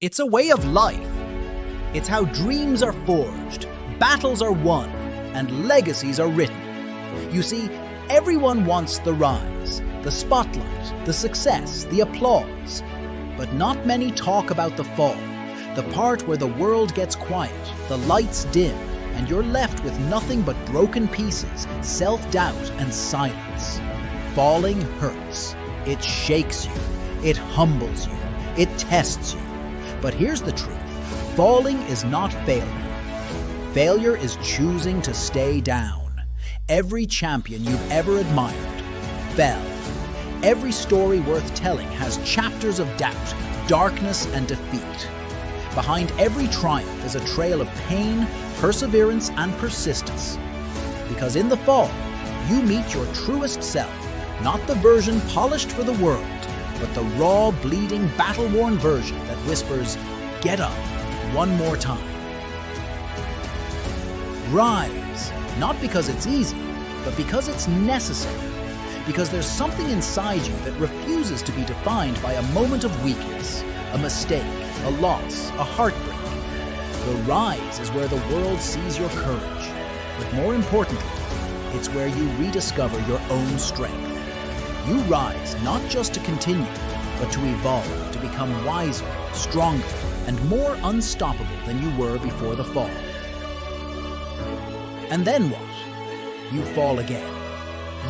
It's a way of life. It's how dreams are forged, battles are won, and legacies are written. You see, everyone wants the rise, the spotlight, the success, the applause. But not many talk about the fall, the part where the world gets quiet, the lights dim, and you're left with nothing but broken pieces, self-doubt, and silence. Falling hurts. It shakes you. It humbles you. It tests you. But here's the truth. Falling is not failure. Failure is choosing to stay down. Every champion you've ever admired fell. Every story worth telling has chapters of doubt, darkness, and defeat. Behind every triumph is a trail of pain, perseverance, and persistence. Because in the fall, you meet your truest self, not the version polished for the world, but the raw, bleeding, battle-worn version that whispers, "Get up, one more time." Rise, not because it's easy, but because it's necessary. Because there's something inside you that refuses to be defined by a moment of weakness, a mistake, a loss, a heartbreak. The rise is where the world sees your courage. But more importantly, it's where you rediscover your own strength. You rise not just to continue, but to evolve, to become wiser, stronger, and more unstoppable than you were before the fall. And then what? You fall again.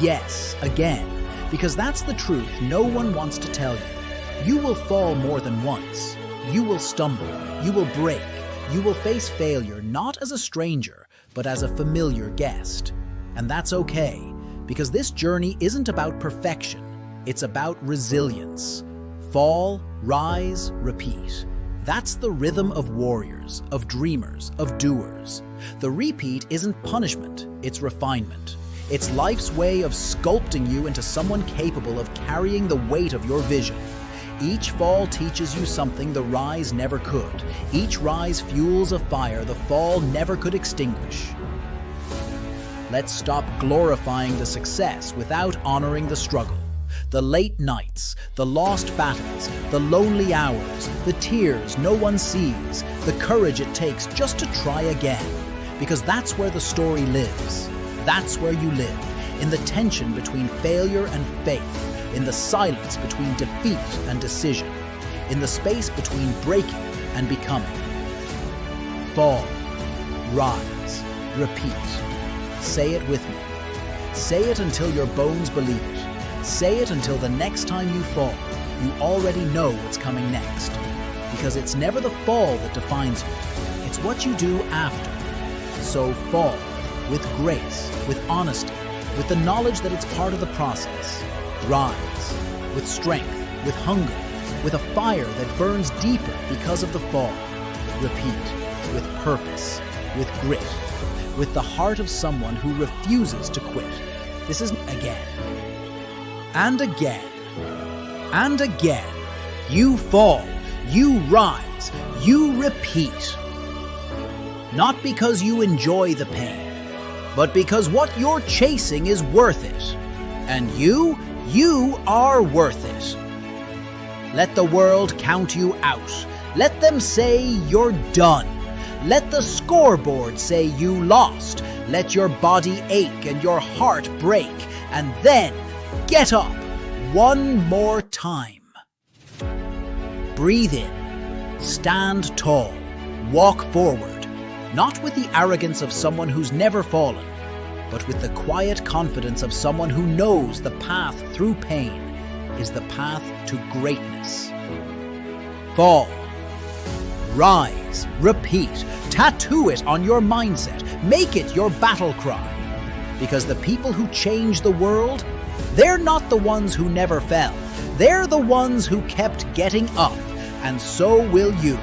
Yes, again, because that's the truth no one wants to tell you. You will fall more than once. You will stumble. You will break. You will face failure not as a stranger, but as a familiar guest. And that's okay, because this journey isn't about perfection. It's about resilience. Fall, rise, repeat. That's the rhythm of warriors, of dreamers, of doers. The repeat isn't punishment, it's refinement. It's life's way of sculpting you into someone capable of carrying the weight of your vision. Each fall teaches you something the rise never could. Each rise fuels a fire the fall never could extinguish. Let's stop glorifying the success without honoring the struggle. The late nights, the lost battles, the lonely hours, the tears no one sees, the courage it takes just to try again. Because that's where the story lives. That's where you live, in the tension between failure and faith, in the silence between defeat and decision, in the space between breaking and becoming. Fall, rise, repeat. Say it with me. Say it until your bones believe it. Say it until the next time you fall, you already know what's coming next. Because it's never the fall that defines you. It's what you do after. So fall with grace, with honesty, with the knowledge that it's part of the process. Rise with strength, with hunger, with a fire that burns deeper because of the fall. Repeat with purpose, with grit, with the heart of someone who refuses to quit. This is again. And again. And again. You fall, you rise, you repeat. Not because you enjoy the pain, but because what you're chasing is worth it. And you are worth it. Let the world count you out. Let them say you're done. Let the scoreboard say you lost. Let your body ache and your heart break. And then get up one more time. Breathe in. Stand tall. Walk forward. Not with the arrogance of someone who's never fallen, but with the quiet confidence of someone who knows the path through pain is the path to greatness. Fall. Rise. Repeat. Tattoo it on your mindset. Make it your battle cry. Because the people who change the world, they're not the ones who never fell. They're the ones who kept getting up. And so will you.